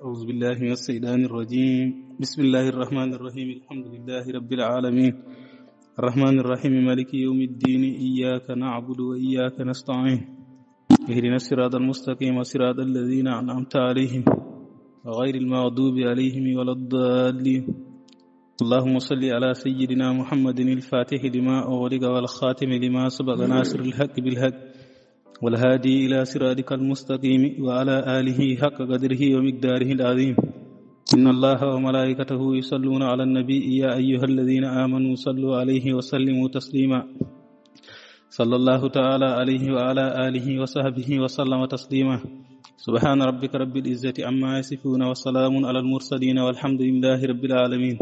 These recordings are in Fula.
أعوذ بالله من الشيطان الرجيم بسم الله الرحمن الرحيم الحمد لله رب العالمين الرحمن الرحيم مالك يوم الدين إياك نعبد وإياك نستعين اهدنا الصراط المستقيم صراط الذين أنعمت عليهم غير المغضوب عليهم ولا الضالين اللهم صل على سيدنا محمد الفاتح لما أغلق والخاتم لما سبق ناصر الحق بالحق والهادي إلى صراطك المستقيم وعلى آله حق قدره ومقداره العظيم إن الله وملائكته يصلون على النبي يا أيها الذين آمنوا صلوا عليه وسلموا تسليما صلى الله تعالى عليه وعلى آله وصحبه وسلم تسليما سبحان ربك رب العزة عما يصفون وسلام على المرسلين والحمد لله رب العالمين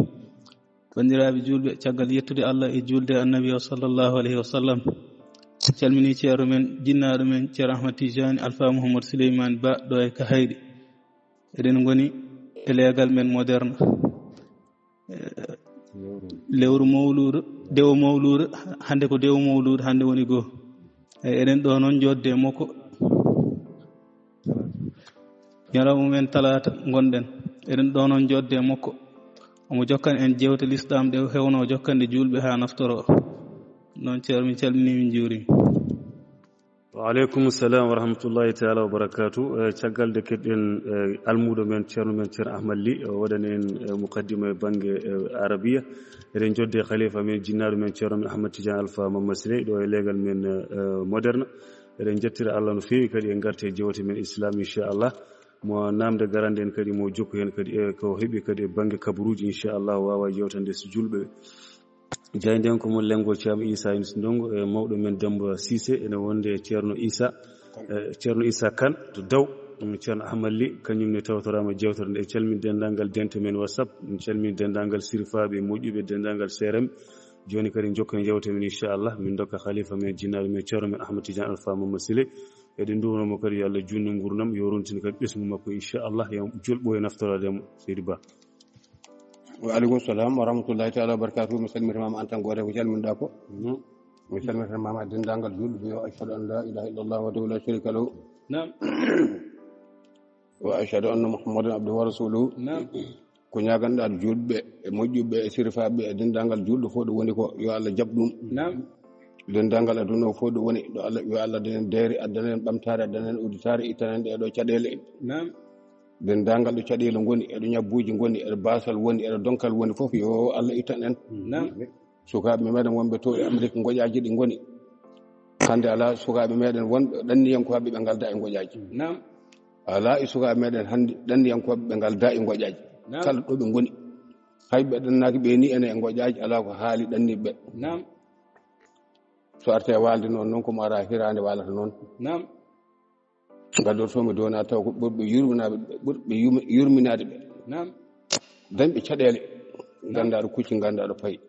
bandiraɓe julɓe caggal yettude Allah e julde annabi o sallllahu alayhi wa sallam calmini ceero men jinnaɗo men ceero Ahmad Tijani Alpha Mouhamadou Souleymane Ba ɗo e Kahayɗi eɗen goni e leegal men moderne lewru mawludu dewo mawludu hande ko dewo mawludu hande woni goo eɗen ɗo noon jodde makko ñalawma men talata gonɗen eɗen ɗo noon jodde makko omo jokkan en jewte l'islam ɗe hewno jokkande julɓe ha naftoro noon ceero min calmini min juurimi waaleykum salam wa rahmatullahi taala wa barakatu caggal de keɗɗen almuɗo men ceerno Ahmad Ly waɗani en muqaddima e banggue arabia eɗen jodde khalifa men jinnaɗo men ceerno men Ahmad Tidiane Alpha Mamadou Siré ɗo e leegal men moderne eɗen jettira Allah no fewi kadi en garte jewte men islam inchallah mo namde garande en kadi mo jokku hen kadi ko heeɓi kadi e banggue kabaruji inchallah wawa yewtande so julɓe jayden ko mon lengo ceerno Issa Yunus Ndongo e mawɗo men Demba Cissé ene wonde ceerno Issa Kane to Daw ceerno Ahmad Ly kañumne tawtorama jewtere nde calmin dendagal dente men WhatsApp calmin dendagal sirfaɓe moƴƴuɓe dendagal CRM joni kadi jokken jewte men inchallah min dokka khalifa men jinnaɗo men ceerno men Ahmad Tidiane Alpha Mamadou Sile eɗen duwnomo kadi yo Allah junno gurdam yo rontini kadi ɓesmu makko inchallah yo julɓo e naftorademo seydi Ba. Waaleykum salam wa rahmatullahi taala wa barakatuh mi salmitimama an tan goto ko calminɗa ko mi salmitimama dendagal julɓe yo ashhadu an la ilaha illallah wahdahu la sharika lahu wa ashhadu anna muhammadan abduhu wa rasuluhu ko ñaganɗa julɓe e moƴƴuɓe e sirfaɓe e dendagal julɗo fof ɗo woni ko yo Allah jaɓ ɗum dendagal aduna o fof ɗo woni ɗo Allah yo Allah danen deere addanen ɓamtare addanen uditare ittanen ɗe ɗo caɗele dendagal ɗo caɗele goni eɗo ñabbuji goni eɗo basal woni eɗo donkal woni fof yo Allah ittan en sukaɓe meɗen wonɓe to e Amérique goƴaji ɗi goni hande ala sukaɓe meɗen wonɓe ɗanniyankoɓe ɓe galda e goƴaji ala e sukaɓe meɗen hande ɗanniyankoɓe ɓe galda e goƴaji kala ɗo ɓe goni hayɓe ɗannaki ɓe ni ene e goƴaji ala ko haali ɗanniɓe so arte walde noon komo ara hirande walata noon gaddotomi dona taw ko ɓurɓe yurminade ɓe dañɓe caɗele gandaɗo kucci gandaɗo payi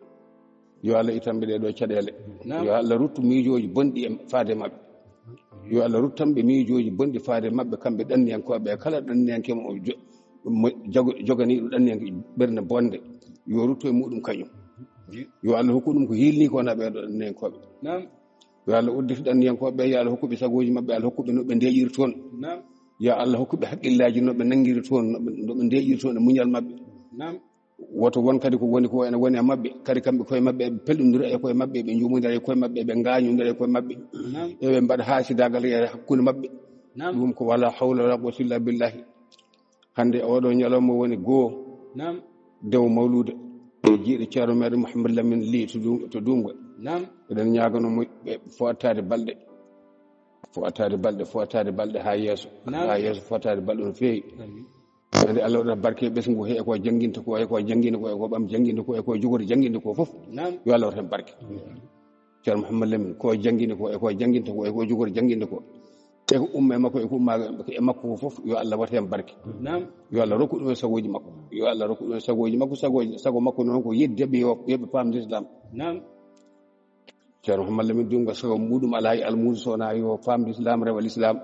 yo Allah itanɓe ɗe ɗo caɗele yo Allah ruttu miijoji bonɗi e faade mabɓe yo Allah ruttanɓe miijoji bonɗi faade mabɓe kamɓe ɗanniyankoɓe kala ɗanniyankema o joganiɗo ɗanniyanke ɓernde bonde yo rutto e muɗum kañum yo Allah hokku ɗum ko hilni ko wona ɓeɗo ɗanniyankoɓe yo Allah uddita ɗanniyankoɓe yo Allah hokkuɓe sagoji mabɓe Allah hokkuɓe noɓe ndeƴiri toon yo Allah hokkuɓe haqqillaji noɓe nanguiri toon noɓe ndeƴiri toon e muñal mabɓe woto won kadi ko woni ko ene woni e mabɓe kadi kamɓe koye mabɓe ɓe pellodira e koye mabɓe ɓe jumodira e koye mabɓe ɓe gañodira e koye mabɓe eɓe mbaɗa hasidagal e hakkude mabɓe ɗum ko wala hawla wala quwwata illa billahi hande oɗo ñalawma woni goo dewo mawlude e jiiɗo ceerno meɗen Mouhamadou Lamine Ly to Dumga eɗen ñaganomo fo attade balɗe ha yeeso fo attade balɗe no feewi ande Allah waɗa barke ɓesgu he eko jangguinta ko eko jangguinde ko eko ɓam jangguinde ko eko jogori jangguinde ko foof yo Allah waɗa hen barke ceerno Mouhamadou Lamine ko jangguinde ko eko jangguinta ko eko jogori jangguinde ko eko umma e makko eko umma e makko ko foof yo Allah waɗa hen barke yo Allah rokku ɗum e sagoji makko yo Allah rokku ɗum e sagoji makko sago makko noon ko yiddeɓe yoɓe famde islam ceerno Mouhamadou Lamine Dumga sago muɗum ala e almudo sowona yo famde islam rewa l'islam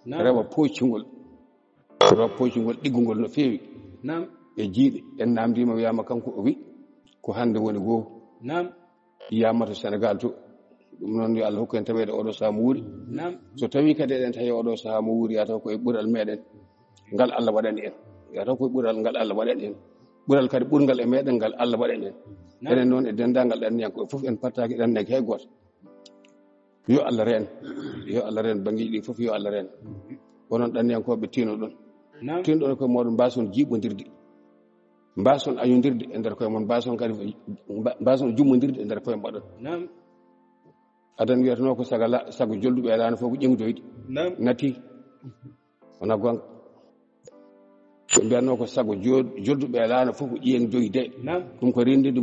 rewa poccugol ɗiggugol no feewi e jiiɗe en namdima wiyama kanko o wi ko hande woni goo yiyama to Sénégal to ɗum noon yo Allah hokku en tawede oɗo saha mo wuuri so tawi kadi eɗen tawi oɗo saha mo wuuri ya taw koye ɓuural meɗen ngal Allah waɗani en ya taw ko ɓural ngal Allah waɗen en ɓural kadi ɓurgal e meɗen ngal Allah waɗen en enen noon e dendagal ɗanniyankoɓe fof en pattaki ɗanneki hay goto yo Allah reen bangiji ɗi fof yo Allah reen onon ɗanniyankoɓe tino ɗon tinɗon koye moɗon mbason jiiɓodirde mbason añodirde e nder koye mon mbason jummodirde e nder koye moɗon adan wiyatano ko sago jolduɓe elano fof ko ƴeŋdoyde nati wona gonga ko mbiyatno ko sago jolduɓe elano fof ko ƴeŋdoyde ɗum ko rendide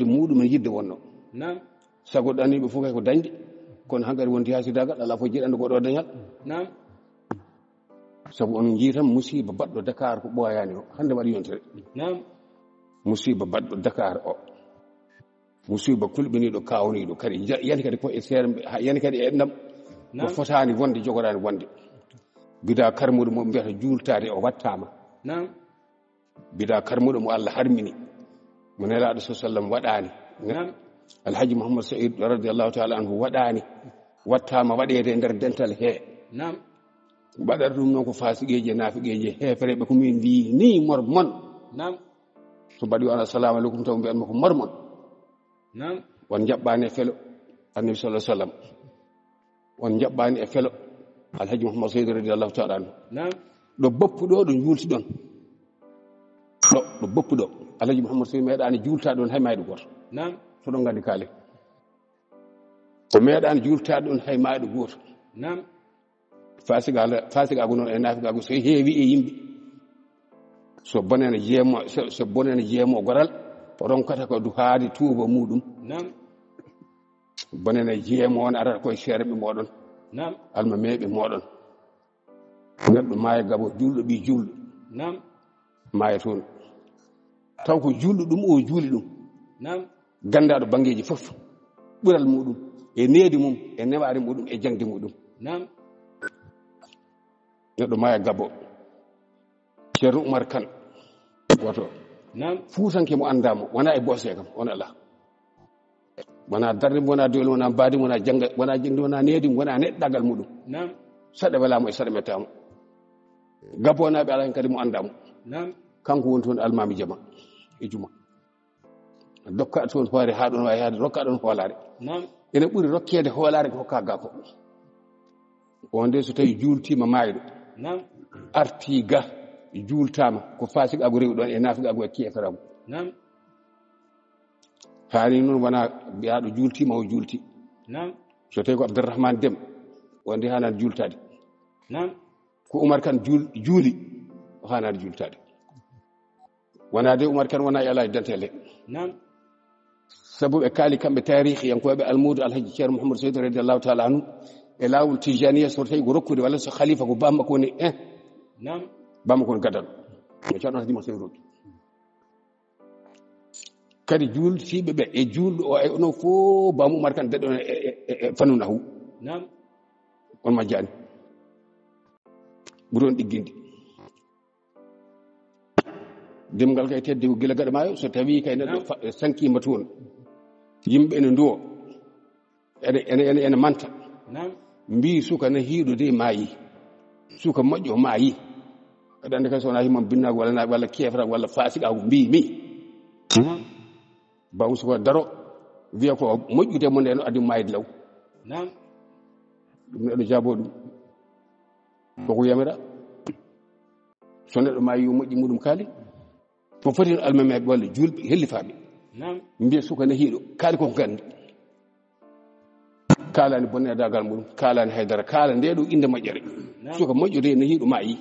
muɗumen yidde wonno sago ɗaniɓe fof kay ko dañde kono hankkadi wonti hasidagal ala fof jiɗande goɗo dañal sabu on jii tan musiba baɗɗo Dakar ko ɓooyani o hande waɗi yontere musiba baɗɗo Dakar o musiba kulɓiniɗo kawniɗo kadi yani kadi ko e seere yani kadi e ɗam ko fotani wonde jogoɗani wonde bida karmuɗo mo mbiyata juultade o wattama bida karmuɗo mo Allah harmini mo nelaɗo sallam waɗani alhaji Mouhammad Saïd radiallahu taala anhu waɗani wattama waɗede e nder dental he mbaɗata ɗum noon ko fasigueji e nafiqeji hefereɓe komin mbi ni mormon so mbaɗi on assalamu aleykum taw mbiyatma ko mormon won jaɓɓani e felo annabi sallah sallam won jaɓɓani e felo alhaji Mouhammad Saïd radiallahu taala anhu ɗo boppuɗo ɗo juulti ɗon ɗo boppuɗo alhaji Mouhammad Saïd meeɗani juulta ɗon hay mayɗo goto to ɗon gandi kaale ko meeɗani juultade ɗon hay mayɗo goto fasigago noon e nafigago so heewi e yimɓe so bonene jeemo goral o ronkata ko du haadi tuuba muɗum bonene jeemo on arata koye seereɓe moɗon alma meɓe moɗon neɗɗo maaya gabo julɗo ɓi julɗo maaya toon taw ko julɗo ɗum o juuli ɗum gandaɗo bangeji fof ɓural muɗum e needi mum e newari muɗum e jangde muɗum neɗɗo maaya gabo ceerno Oumar Kane goto fuutanke mo andamo wona e boose kam on ala wona darde mo wona dowle wona mbaadi wona jangga wona jangde wona needi wona neɗɗagal muɗum saɗa welamo e saɗa mettamo gabonaɓe ala hen kadi mo andamo kanko woni toon almami jama e juma dokka toon hoore ha ɗon wawi haade rokka ɗon hoolare ene ɓuuri rokkede hoolare ko hokka ga ko on nde so tawi juultima maayɗo arti ga juultama ko fasigago rewi ɗon e nafigago e keferago haani noon wona mbiyaɗo juultima o juulti so tawi ko Abdourahmane Déme wonde hanani juultade ko Oumar Kane juuli o hanani juultade wona de Oumar Kane wona e alaji dentele sabu ɓe kaali kamɓe tarihi yankoɓe almudo alhaji ceerno Mouhamadou Saydou radiallahu taala anhu e lawol tijaniya so tawi ko rokkude walla so khalifa ko bamma koni bamma koni gadal no ceerno hadimo sewroki kadi juultiɓe ɓe e juulɗo o e onon fof bamma Oumar Kane daɗi on e fanu nahu on majjani ɓuuri on ɗigginde demgal kay tedde ko gila gaɗa maayo so tawi kay neɗɗo sankima toon yimɓe ene nduwo ene manta mbi suka na hiiɗo de maayi suka moƴƴo maayi aɗa andi kay so wona himam binnago walla kefrago walla fasigago mbimi bawu suka daro wiya ko moƴƴude mo nde no adi maayde law ɗum neɗɗo jaabo ɗum koko yamira so neɗɗo maayi yo moƴƴi muɗum kaali ko foti no almameɓe walla julɓe hellifaɓe mbiya suka na hiiɗo kaali koko gandi kalani bonne dagal muɗum kalani haydara kala nde ɗo inde moƴƴere suka moƴƴude no hiiɗo maayi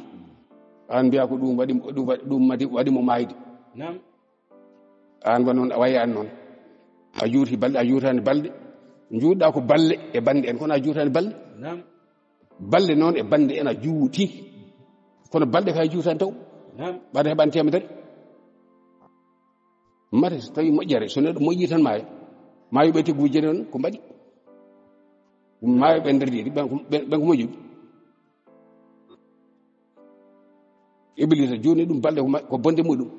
an mbiya ko ɗum waɗimo maayde an wa noon a wayani noon a juuti balɗe a juutani balɗe juutɗa ko balle e bande en kono a juutani balle balle noon e bande en a juuti kono balɗe kay juutani taw ɓaɗa heɓani temedere mate so tawi moƴƴere so neɗɗo moƴƴi tan maayo ɓe tiggu jeni noon ko mbaɗi maayo ɓe nder ɗiɗi ɓen ko moƴƴi iblisa joni ɗum balɗe ko bonde muɗum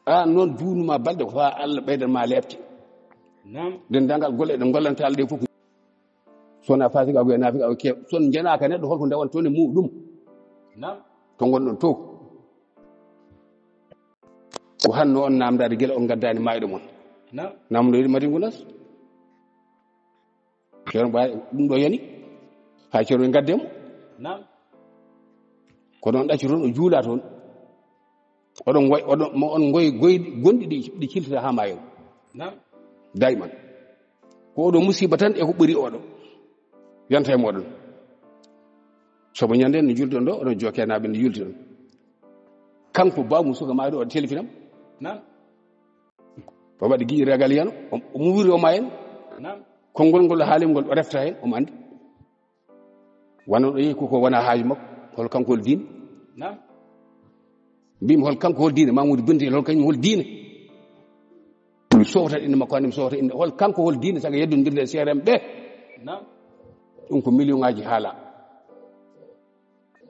an noon juunuma balɗe ko fa Allah ɓeydan ma lebte dendagal golle ɗe gollanta Allah ɗe fof sona fasik ago nafi ago ke son jena ka neddo holko ndewon tone muɗum to gonɗon to ko hanno on namdade gele on gaddani mayɗo mon namdo yiɗi mati ngulas ceerno ɓa ɗum ɗo yani ha ceerno gaddemo ko ɗon ɗacci toon o juula toon on goyi gonɗi ɗi ciltata ha mayo dayman ko oɗo musiba tan e ko ɓuri oɗo yanta e moɗon sobo ñande no julti ɗon ɗo oɗon jokenaɓe no julti ɗon kanko bawmu suka maɗo oɗo telefinam o waɗi giƴi ragal yano o muwiri o ma hen konngol ngol haalim ngol o refta hen omo andi wano ɗo yehi koko wona haaju makko hol kanko hol diine mbimi hol kanko hol diine Mamoudou Bintel hol kañum hol diine mi sowtat inde makko ande mi sowta inde hol kanko hol diine saga yeddodirde e CRM ɓe ɗum ko million ngaji haala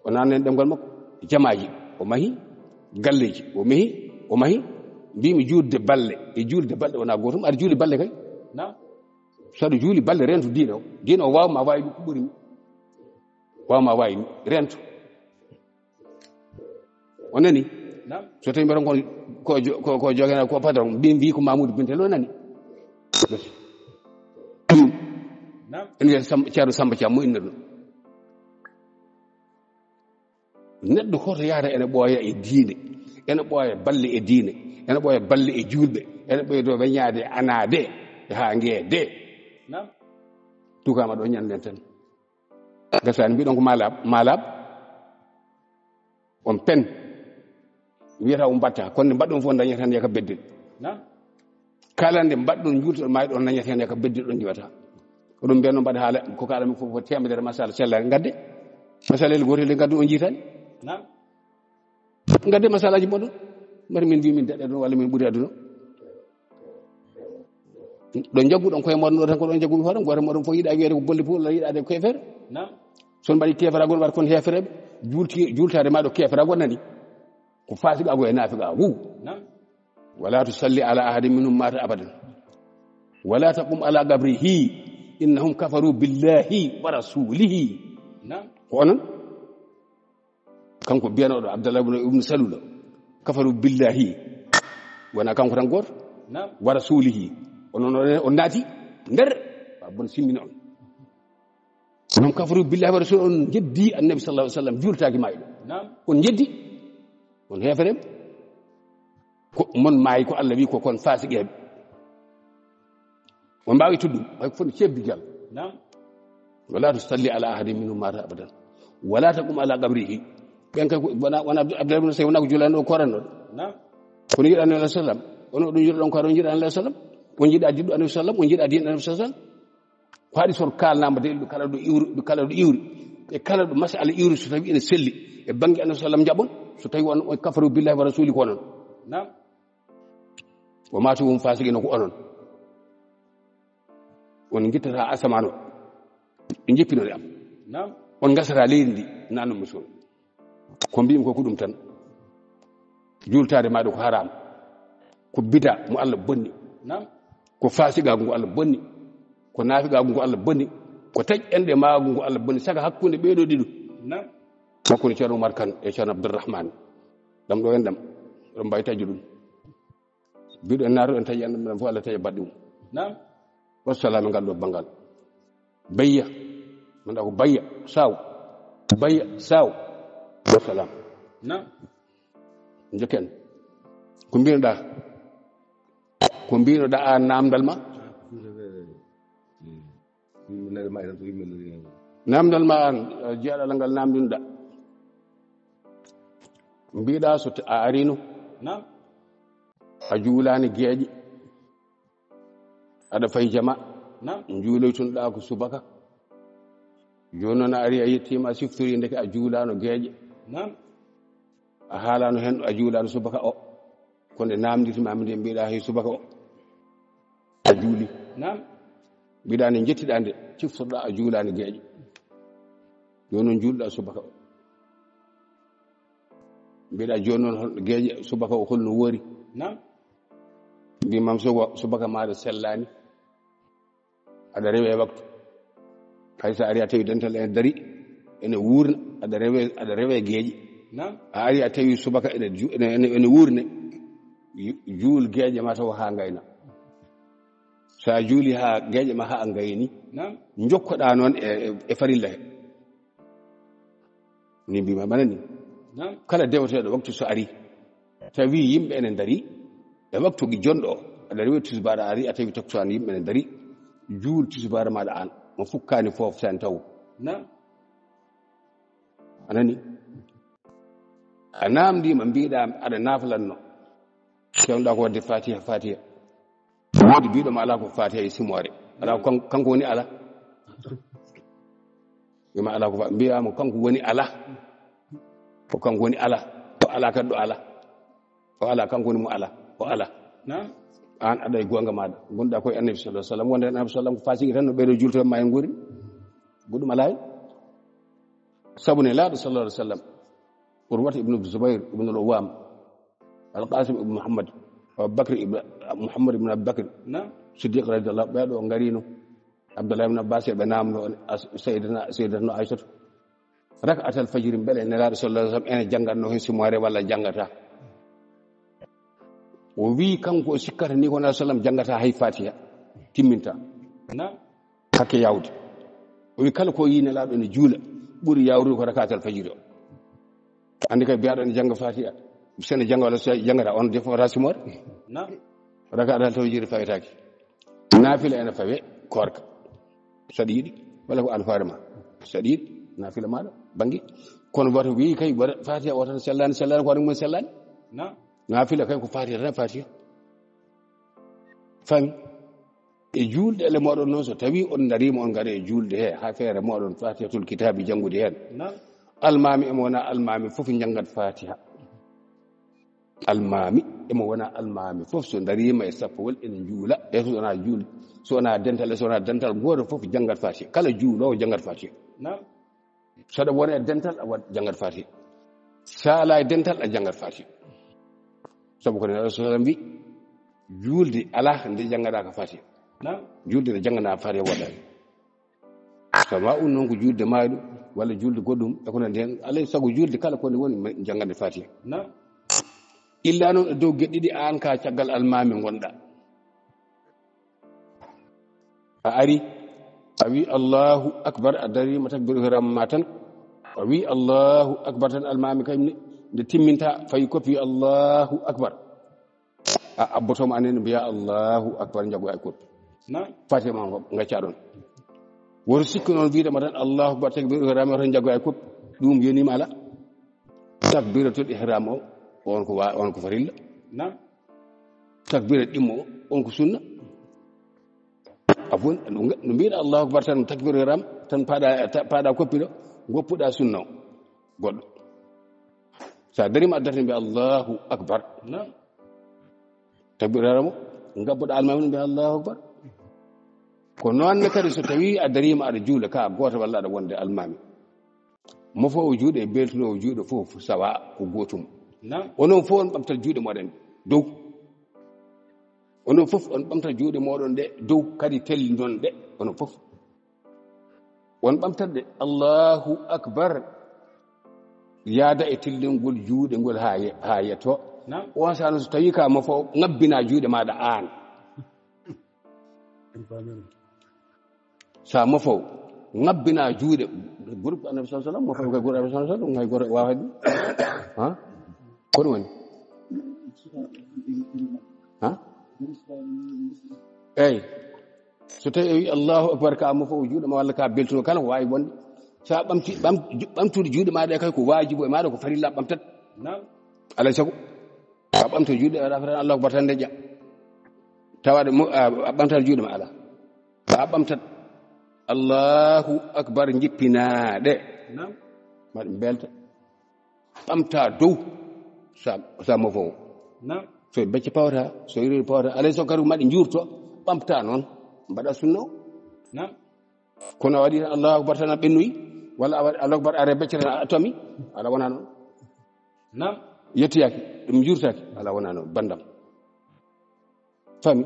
o nannen ɗemgal makko jamaji o mahi galleji o mahi mbimi juurde balle e juulde balɗe wona gotum aɗa juuli balle kay saɗa juuli balle rento diine o wawma wawi ɗum ko ɓurimi wawma wawi rento o nani so tawi mbiɗon ko jogena ko patron mbi ko Mamoudou Bintel o nani en wiya ceerno Samba Thiam mo inna ɗum neɗɗo hoto yahata ene ɓooya e diine ene ɓooya balle e diine ene ɓooya balle e julɓe ene ɓeydo weñade anade ha ngeede tukama ɗo ñanden tan gasani mbiɗon ko malab on pen wiyata o mbatta kono nde mbaɗɗon fof dañata hen yaka beddel kala nde mbaɗɗon jultoɗo mayi ɗon dañata hen yaka beddel ɗon jiwata oɗum mbiyanno mbaɗa haala ko kalami fof ko temedere masala sellare gadde masalel gotel e gaddu o jiitani gadde masalaji moɗon mari min mbi min daɗe ɗon walla min ɓuuri aduna ɗo jagguɗon koye moɗon ɗo tan ko ɗon jaggumi hoɗon goto moɗon fof yiiɗa wiyede ko bolle fof walla yiiɗade ko kefere son mbaɗi keferagol waɗa kon hefereɓe jultade ma ɗo keferagol nani ko fasiqago e nafiqagu wala tusalli ala ahadin minhum mata abadan wala taqum ala qabrihi innahum kafaru billahi wa rasulihi ko onon kanko biyanoɗo Abdallah ibn Salula kafaru billahi wona kanko tan goto wa rasulihi onon on naati nder wa bon simmina on kafaru billahi wa rasulihi on jeddi annabi sallallahu alaihi wasallam jultaki mayɗo on jeddi on heferem ko mon maayi ko Allah wi ko kon fasiqeɓe on mbawi tuddum hay ko foti cebbi gal wala tusalli ala ahadin minhum mata abadan wala taqum ala qabrihi ben kay wona Abdullah ibn Sayyid wona ko julano koranno kono yiɗa annabi sallallahu alaihi wasallam ono ɗum yiɗa ɗon ko on yiɗa annabi sallallahu alaihi wasallam on jiɗa jiddu annabi sallallahu alaihi wasallam on jiɗa diine annabi sallallahu alaihi wasallam ko haɗi son kalnama de kala ɗo iwri e kala ɗo masala iwri so tawi ene selli e bangi annabi sallallahu alaihi wasallam jabon so tawi on kafaru billahi wa rasuli ko onon wa matuhum fasiqina ko onon on gittata asamano ɓe jippinode am on gasata leydi ndi nanno musul ko mbimi ko ɗum tan jultade maɗo ko haram ko bida mo Allah bonni ko fasiqagu ngo Allah bonni ko nafiqagu ngo Allah bonni ko taƴ enɗe maagu ngo Allah bonni saka hakkunde ɓeeɗo ɗiɗo hakkunde ceerno Oumar Kane e ceerno Abdourahmane ɗam ɗo en ɗam ɗon mbawi taƴde ɗum mbiɗo en naato en taƴi enɗam ɗam fof Allah taƴa baɗɗe mum wassalamu ngal ɗo banggal bayya manda ko bayya saw wassalam jekken ko mbinoɗa an namdal ma namdal ma an jeeɗal ngal namdinoɗa mbiɗa so a arino a juulani geeƴe aɗa fay jama juuloytunoɗa ko subaka joni noon a ari a yettima a siftori ndeke a juulano geeƴe a haalano hen a juulano subaka o konde namditimami nde mbiɗa hay subaka o a juuli mbiɗa nde jettiɗa nde ciftoɗa a juulani geeƴe joni noon juulɗa subaka o mbiɗa joni noon geeƴe subaka o holno woori mbimam subaka maɗa sellani aɗa rewe waktu hay sa ari a tawi dental ene dari ene wuurna aɗa rewe geeƴe a ari a tawi subaka ene wuurne juul geeƴe ma taw ha ngayna sa juuli ha geeƴe ma ha ngayni jokkoɗa noon e farilla he ni mbima bana ni kala deweteɗo waktu so ari tawi yimɓe ene dari e waktu jonɗo o aɗa rewi tisbaar a ari a tawi takkusaan yimɓe ene dari juul tisbaar maɗa an mo fukkani foof tan taw anani a namdima mbiɗa aɗa naflanno kewɗa ko wadde fatiha woodi mbiɗoma ala ko fatiha e simore ala kanko woni ala wima ala ko mbiyama kanko woni ala ko kanko woni ala o ala kadi ɗo ala o ala kanko woni mo ala o ala an aɗa e gonga maɗa gonɗa koye annabi sallallahu alaihi wasallam wonde annabi sallam ko fasiki tan no ɓeyɗo julto ma en gori goɗɗum ala hen sabu ne laaɗo sallallahu alaihi wasallam urwata ibnu zubair ibnu al-awwam al-qasim ibnu muhammad abubakr muhammad ibnu abubakr siddiq radiyallahu ɓeɗo garino abdullah ibn abbas ɓe namno sayyidatuna aissatu rak'atal fajiri beele nelaɗo sallallahu alaihi wasallam ene janggatno hen simore walla jangata o wi kanko o sikkata ni ko nabi sallam jangata hay fatiha timminta hakke yawde o wi kala ko yi nelaɗo ene juula ɓuuri yawrude ko rakatal fajiri o andi kay biyaɗo ene janga fatiha sene janga walla jangata on defata simore rakatal fajiri fawetake nafila ene fawe korka saɗa yiɗi walla ko alfaare ma saɗa yiɗi nafila maɗa bangi kono woto wi kay waɗa fatiha o tan sellani ko waɗi mum sellani nafila kay ko fatiha tan fatiha fami e julde ele moɗon noon so tawi on darima on gaɗa e julde he ha feere moɗon fatihatul kitabi janngude hen almami emo wona almami fof janggat fatiha almami emo wona almami fof so darima e sappowol ene juula e so wona julde so wona dental goto fof janggat fatiha kala juulowo janggat fatiha saɗa wona e dental a wat janggat fatiha sa ala e dental a janggat fatiha sabu ko nabi sallallahu alaihi wasallam wi julde ala nde janggaɗa ka fatiha julde nde janggana fatiha waɗani sama un noon ko julde mayɗum walla julde goɗɗum e kono nden alay sago julde kala kone woni janggande fatiha illa noon e dow geɗɗiɗi an ka caggal almami gonɗa a ari a wi allahu akbar a darima takbiru hiramma tan a wi allahu akbar tan almami kayne nde timminta fayi koppi allahu akbar a abbotoma anen mbiya allahu akbar jago ay koppi fatiha ma gacca ɗon woto sikku noon wiidema tan allahu akbar takbiru hiramma tan jago ay koppi ɗum yonima ala takbiratul ihram o on ko farilla takbira ɗimmo on ko sunna afon no mbiɗa allahu akbar tan takbiru ihram tan paɗa koppi ɗo goppuɗa sunna o goɗɗo sa darima addata mbiya allahu akbar takbiru ihram o gabboɗa almami mbiya allahu akbar ko noonne kadi so tawi a darima aɗa juula ka goto walla aɗa wonde almami mo fo o juuɗe e beltunowo juuɗe fof sawa ko gotum onon fof on ɓamtat juuɗe moɗon dow onon fof on ɓamtat juuɗe moɗon ɗe dow kadi telli non ɗe onon fof on ɓamtatɗe allahu akbar yaada e tellingol juuɗe ngol ha yetto on sano so tawi ka mo fo ngabbina juuɗe maɗa an sa mo fo ngabbina juuɗe groupe annabi sallallahu alaihi wasallam mo fo ko groupe annabi sallallahu alaihi wasallam hay goto wawa ɗum ha kono woni ha eyi so tawi o wi allahu akbar ka mo fo juuɗe ma walla ka beltuno kala ko wawi wonde sa ɓamtude juuɗe maɗa kay ko wajibo e maɗa ko farilla ɓamtat alay sago a ɓamto juuɗe aɗa fatan allahu akbar tan deƴƴa tawaɗe a ɓamtat juuɗe ma ala a ɓamtat allahu akbar jippinaɗe maɗe belta ɓamta dow sa mofowo so becce pawata so yiriri pawata alay so kadi maɗe jurto ɓamta noon mbaɗa sunna o kono a waɗi tan allahu akbar tan a ɓennoyi walla a waɗi allahu akbar are becce tan a tomi ala wona noon yettiyaki ɗum jurtaki ala wona noon bandam fami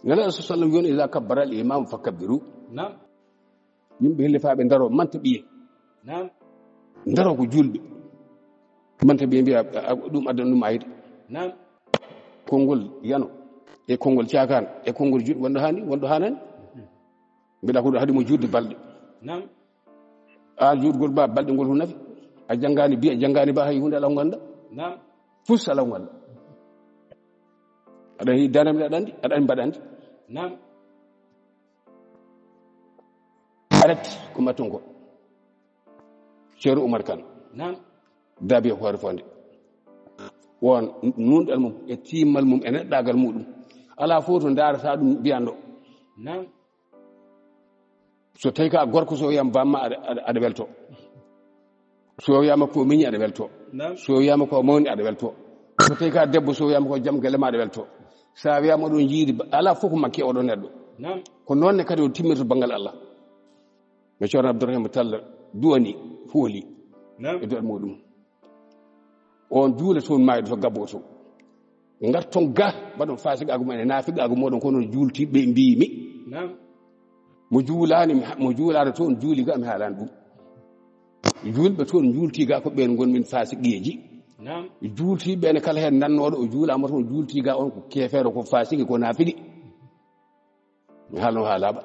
nelaɗo sa sallam yoni ila kabbara al imam fa kabbiru yimɓe hellifaɓe ndaro manta ɓiye ndaro ko julɓe manta ɓiye mbiya ɗum addana ɗum ayde konngol yano e konngol cakan e konngol juɗɗo wonɗo hanani mbiɗa ko ɗo haɗimo juutde balɗe a juutgol ba balɗe ngol hu nafi a janngani biya janngani ba hay hunde ala ko ganda fus ala ko ganda aɗa hi danamde aɗa andi aɗa andi mbaɗa andi arati ko matton ko ceerno Oumar Kane daabi e hoore fonde won nunɗal mum e timmal mum e neɗɗagal muɗum ala fof to darata ɗum mbiyanɗo so tawi ka gorko so wiyama bamma aɗa welto so wiyama ko miñi aɗa welto so wiyama ko mawni aɗa welto so tawi ka debbo so wiyama ko jaam gelle ma aɗa welto sa wiyama oɗon jiidi ala fof ko makke oɗon neɗɗo ko noonne kadi o timmirto banggal Allah no ceerno Abdourahima Tall duwani fooli e doɗ muɗum on juula toon mayɗo to gabbo to garton ga mbaɗon faasigago mumen e naafigago moɗon kono juultiɓe mbimi mo juulani toon juuli ga mi haalani ɗum julɓe toon juulti ga ko ɓen gonmin faasiqeji juultiɓe ene kala hen nannoɗo o juulama toon juulti ga on ko kefere ko faasiqi ko naafiqi mi haalno haalaɓa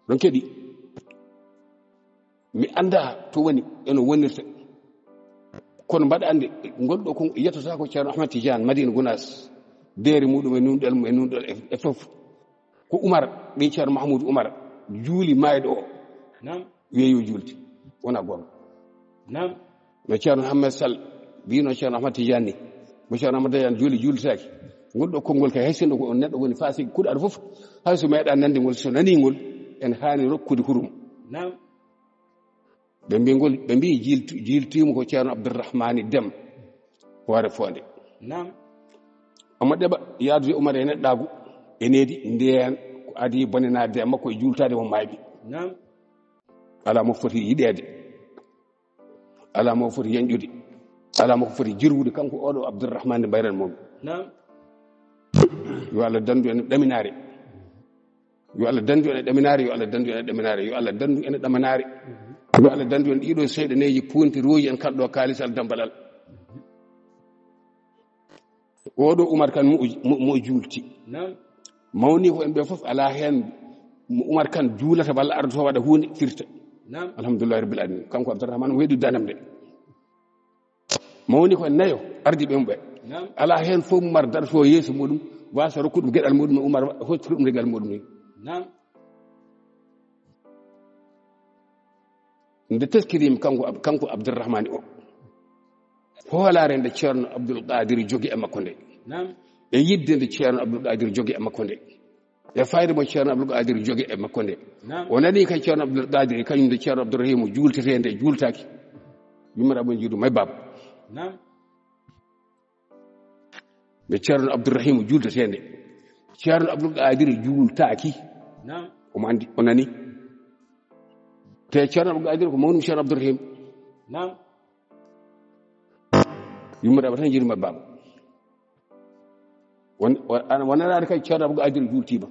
ɗon kadi mi anda to woni eno wonirta kono mbaɗa andi gonɗo ko yettota ko ceerno Ahmad Tidiane Madina Gounass deere muɗum e nunɗal mum e nunɗal e fof ko Oumar ɓe ceerno Mahmoudou Oumar juuli mayɗo o weeyo juulti wona gonga no ceerno Hammed Sall mbino ceerno Ahmad Tidiane ni mo ceerno Ahmad Tidiane juuli juultaki gonɗo konngol kay haysinno ko on neɗɗo woni faasiki kuɗaɗo fof hay so meeɗa nande ngol so naningol en haani rokkude hurum ɓe mbi jiiltimo ko ceerno Abdourahmani Dem hoore fonde omo ɗeɓa yaadude Oumar e neɗɗagu e needi ndeen ko adi bonenade e makko e juultade mo mayɓi ala mo foti yiɗede ala mo foti yañƴude ala mo foti jirwude kanko oɗo Abdourahmani mbayren moom yo Allah dandu en ɗaminare yo Allah dandu en ɗaminare yo Allah dandu en ɗaminare yo Allah dandu en ɗaminare yo Allah dandu en ɗiɗo seyɗaneji pontiroji en kalɗo kaalisal dambalal oɗo Oumar Kane mo juulti mawni ko en ɓe fof ala hen mo Oumar Kane juulata walla arda to waɗa hunde firta alhamdulillahi rabbil alamin kanko Abdourahmane mo weeɗi danam de mawni ko en nayo ardi ɓe mum ɓe ala hen fof Oumar darto yeeso muɗum wasa rokkuɗum gueɗal muɗum no Oumar hoccita ɗum regal muɗum ni nde teskirima kanko Abdourahmane o hoolare nde ceerno Abdoul Qadir jogi e makko nde e yidde nde ceerno Abdoul Qadir jogi e makko nde e fayde mo ceerno Abdoul Qadir jogi e makko nde o nani kay ceerno Abdoul Qadir kañum nde ceerno Abdourahima juultete nde juultaki yummiraɓe jiidu may baba nde ceerno Abdourahima juultete nde ceerno Abdoul Qadir juultaki omo andi o nani te ceerno Abdoul Qadir ko mawnum ceerno Abdourahima yummiraɓe tan jiidu may baba wonanaade kay ceerno Abdoul Qadir juultima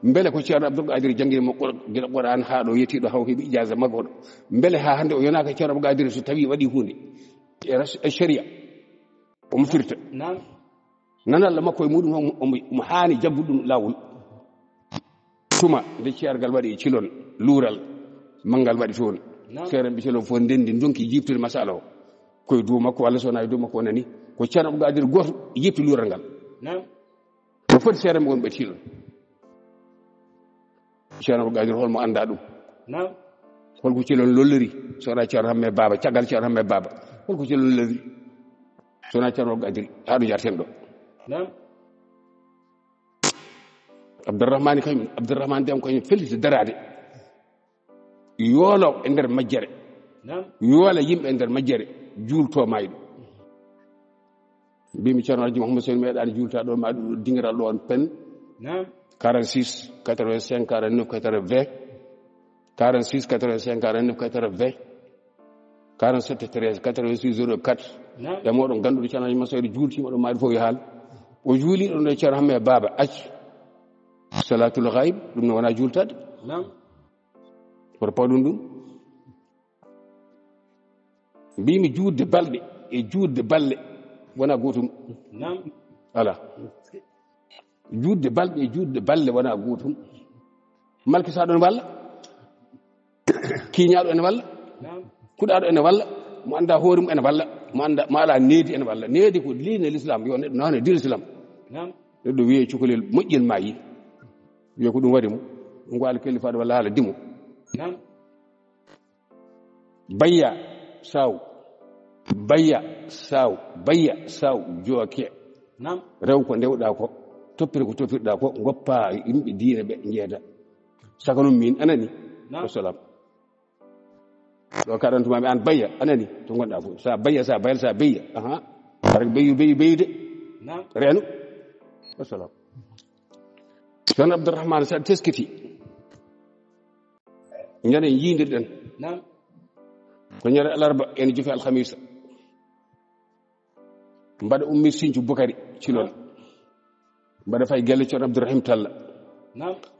beele ko ceerno Abdoul Qadir jangguimo gila Qur'an haa ɗo yettiɗo haw heeɓi ijasa makko ɗo beele ha hannde o yonaka ceerno Abdoul Qadir so tawi waɗi hunde e sharia omo firta nanalla makko e muɗum omo haani jaggude ɗum lawol tuma nde ceergal waɗi e cilon luural manngal waɗi toon seerenɓe cilon fof ndendi donki jiptude masala o koye dow makko walla sowona e dow makko o nani ko ceerno Abdoul Qadir goto jipti luural ngal o foti seerenɓe wonɓe cilon ceerno Abdoul Qadir holmo anda ɗum holko cilon lolliri sowona ceerno Hamme Baba caggal ceerno Hamme Baba holko cilon lolliri sowona ceerno Abdoul Qadir haɗo jarten ɗo Abdourahmane kañum Abdourahmane Dem kañum felliti darade yoolo e nder majjere yoola yimɓe e nder majjere juulto mayɗo mbimi ceerno Alhaji Mouhamadou Sow meeɗani juulta ɗo ma ɗum dingiral ɗo on pen 46 85 49 80 46 85 49 80 47 13 86 04 e moɗon ganduɗo ceerno Alhaji Mouhamadou Sow juultima ɗo maɗi fof yo haal o juuliɗo nde ceerno Hamme Baba acci salatul ghaib ɗum ne wona juultade koto pawɗum ɗum mbimi juutde balɗe e juutde balle wona gootum ala juutde balɗe e juutde balle wona gootum malkisaɗo ene walla kiiñaɗo ene walla kuɗaɗo ene walla mo anda hoore mum ene walla mo ala needi ene walla needi ko liine l'islam yo neɗɗo nane dir islam neɗɗo wiye cukalel moƴƴel ma yi wiye ko ɗum waɗi mo ngo ala kellifaɗo walla haala dimo bayya saw jooke rew ko ndewɗa ko toppire ko toppirɗa ko goppa yimɓe diine ɓe jeeda saka noon min anani wassalam ɗo kaɗantumami an bayya anani to gonɗa fof sa bayya sa bayal sa beyya ara beyude reeno wassalam ceerno Abdourahmane saɗa teskiti ñande yiidirɗen ko ñande alarba ene jofi alhamisa mbaɗa ummi Sinthiou Boukary Thilone mbaɗa fay galle ceerno Abdourahim Talla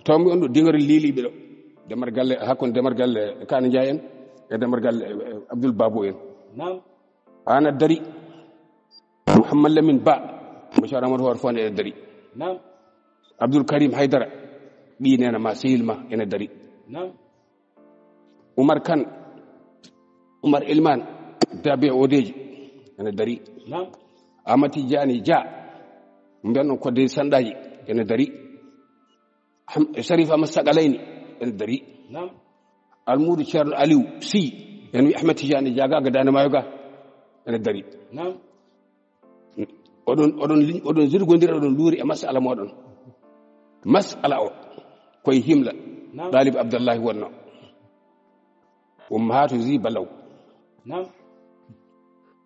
tawmi on ɗo dingori liiliɓe ɗo demar galle hakkunde demar galle Kane Ndiaye en e demar galle Abdoul Babou en an a dari Mouhammad Lamine Ba mo ceerno Amadou Hor Fone ene dari Abdoul Karim Haydara ɓi nena ma sehil ma ene dari Oumar Kane Oumar Elman Dabe Odeji ene dari Amati Diani Dia mbiyanɗon kodde sanɗaji ene dari Sharif Ahmad Sagalayni ene dari almudu ceerno Aliou Sy en wi Ahmed Tidiane Diagaga Dande Mayoga ene dari oɗon zirgodira oɗon luuri e masala moɗon masala o koye himla ɗalib Abdallahi wonno ummahatu zi balaw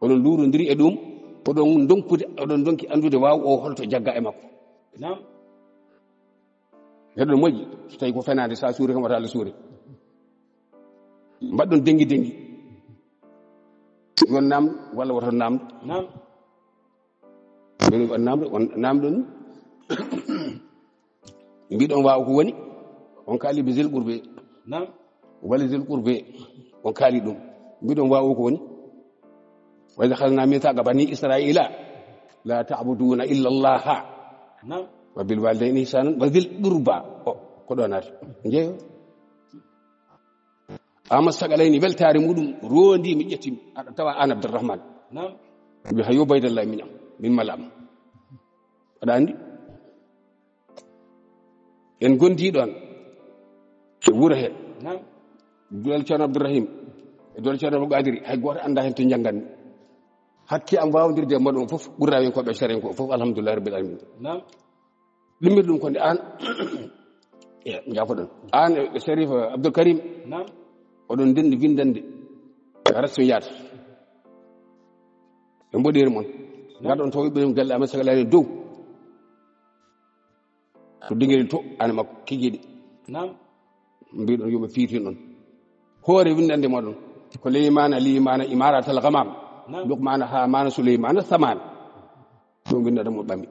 oɗon luurodiri e ɗum oɗon donki andude waw o holto jagga e makko heɗon moƴƴi so tawi ko fenade sa suuri kam wata Allah suuri mbaɗɗon dengi yon namdo walla woto namdo mbiɗon on namdo on namɗon mbiɗon wawa ko woni on kaali be zil qurbe walla zil qurbe on kaali ɗum mbiɗon wawa ko woni wa idha akhadna mithaqa bani israila la ta'buduna illa allaha wa bil walidayni ihsanan wa dhil qurba ko ɗo naati jeeyo Ahmad Sagalayni weltare muɗum rondi mi ƴetti aɗa tawa an Abdourahmane wi hayo baydallahi miñam min malam aɗa andi en gondi ɗon e wuro he dol ceerno Abdourahim e dol ceerno Abdou Gadiri hay goto anda hen to jangganmi hakke am wawdirde e moɗon fof ɓurrawen koɓe saren ko fof alhamdoulillahi rabbil alamin limmir ɗum konde an jafoɗon an e Sharif Abdoul Karim oɗon ndendi windande rasto yaata e mboɗeri moon gaɗon to wiɓɓe galle Ahmed Sagalayni dow to dinguel to an makko kikiɗe mbiɗon yoɓe fiitin ɗon hoore windande moɗon ko leymana limana imaratal gamam lukmana hamana souleymana samana ɗum windande mo ɓami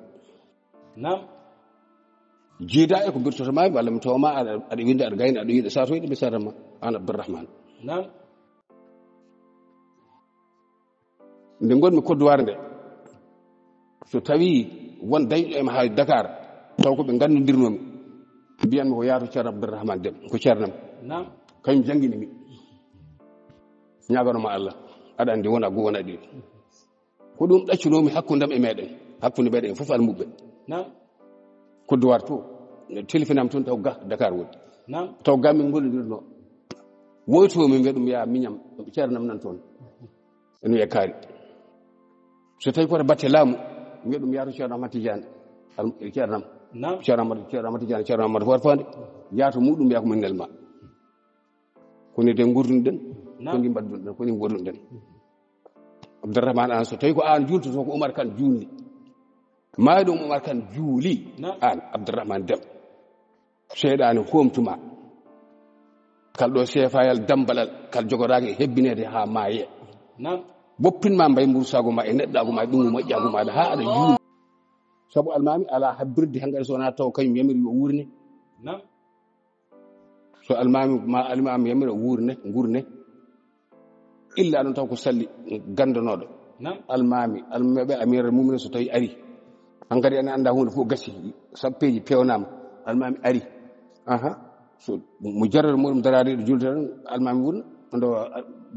jiida e ko birtotoma walla mi tawma aɗa winde aɗa gayna aɗa yiiɗa satoyɗe ɓe sarama an Abdourahmane nde gonmi kodduware nde so tawi won dañɗo ema ha Dakar taw ko ɓe gandodirnomi mbiyanmi ko yaato ceerno Abdourahmane Déme ko ceernam kañum jangguini mi ñaganoma Allah aɗa andi wona goo wona ɗiɗi ko ɗum ɗaccunomi hakkudam e meɗen hakkude meɗen fof almuɓe kodduwar to téléphone toon taw ga Dakar woni taw ga min gollodirno woytomi mbiya ɗum ya miñam ceernam nan toon en wiya kaari so tawi koto batte laamu mbiya ɗum yaato ceerno Ahmad Tidiane ceernam ceerno Ahmad Tidiane ceerno Amadou Hor Fondé yaato muɗum wiya ko min nelma koni de gurdunɗen koni mbadduɗen koni gonnuɗen Abdourahmane an so tawi ko an jultoto ko Oumar Kane julni maayi ɗum Oumar Kane juuli an Abdourahmane Déme seyɗani homtuma kal ɗo sefayal dambalal kal jogoɗaki hebbinede ha maaye boppinma mbay mbursago ma e neɗɗago ma e ɗum moƴƴago maɗa ha aɗa juuli saabu almami ala habbirde hankkadi sowona taw kañum yamiri yo wurne so almami ma almami yamira ngurne illa non taw ko salli gandanodo almami almabe amira mumina so tawi ari hankadi en anda hunde fof gassi sappeji pewnama almami ari so mujarrad mudum darade julde tan almami wurna ndo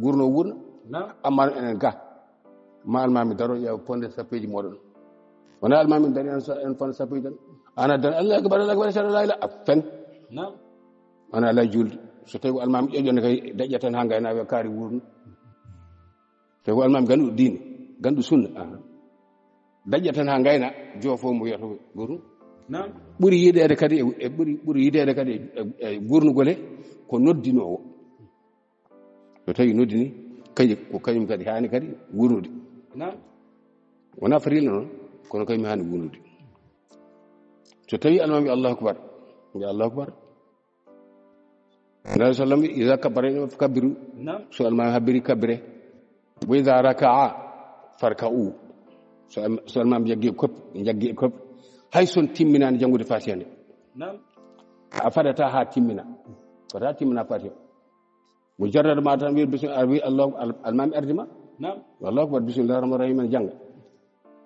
gurno wurna amma enen ga ma almami daro ya ponde sappeji modon wana almami dari en ponde sappeji tan ana dan Allah akbar la ilaha afen ana la julde so tawi almami ƴeƴone kay daƴƴa tan ha gayna we kaari wurno tawi almami gandu diine gandu sunna daƴƴa tan ha gayna jofo mo wiyato gurno ɓuri yiɗede kadi ɓuri yiɗede kadi e gurnugol he ko noddinowo so tawi noddini ko kañum kadi hani kadi wurnude wona farilla noon kono kañum hani wurnude so tawi almami allahu akbar mbi allahu akbar nabi sallam ida kabbara kabbiru so almami habbiri kabbire wa ida raka'a farka'u so almami jaggi e koppi hay son timminani jangude fatiha nde a fadata ha timmina fota timmina fatiha mo jarrata ma tan wi bismillah wi allah almami ardima wallahu akbar bismillahir rahmanir rahim en janga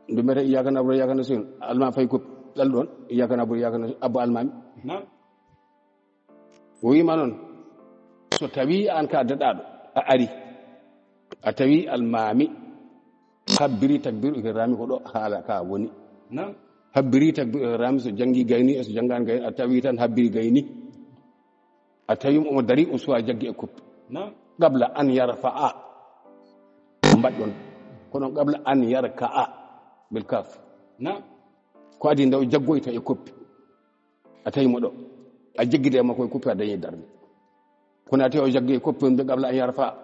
ndumete iyyaka na'budu wa iyyaka nasta'in almami fay ko dal don iyyaka na'budu wa iyyaka nasta'in abba almami o wima noon so tawi an ka daɗaɗo a ari a tawi almami habbiri takbir ihrami ko ɗo haala ka woni habbiri takbir ihrami so jangi gayni so jangani gayni a tawi tan habbiri gayni a tawi omo dari o suwa jaggi e koppi qabla an yarfa'a mbaɗɗon kono qabla an yarka'a bil kaf ko adi ndaw jaggoyta e koppi a tawi mo ɗo a jaggide e makko e koppi a dañi darde kono a tawi o jaggi e koppi on ɓe qabla an yarfa'a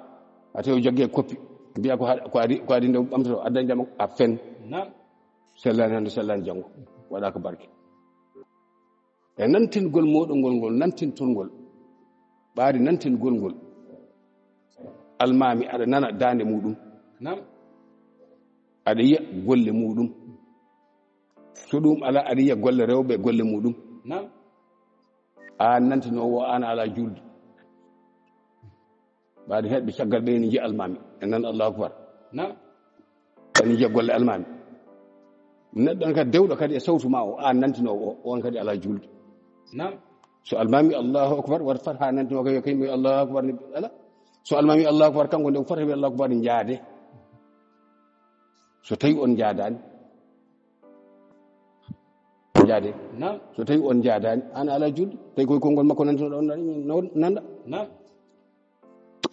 a tawi o jaggi e koppi mbiya ko adi ndaw ɓamtoto a dañdema a fen sellani hande sellani janngo waɗa ko barke e nantingol moɗon ngol nantintongol ɓaari nantingol ngol almami aɗa nana dande muɗum aɗa yiya golle muɗum so ɗum ala aɗa yiya golle rewɓe golle muɗum an nantinowo an ala julde ɓaade heɗɓe caggal ɓe ni jiya almami e nan allahu akbar eni jiya golle almami neɗɗon kadi dewɗo kadi e sawtu ma o an nantinowo o on kadi ala julde so almami allahu akbar wat fat ha nantino kay kaymi allahu akbar ni ala so almami allahu akbar kanko nde fota wi allahu akbar ni jaade so tawi on jaadani jaade so tawi on jaadani an ala julde tawi koye konngol makko nantinoɗo on nanda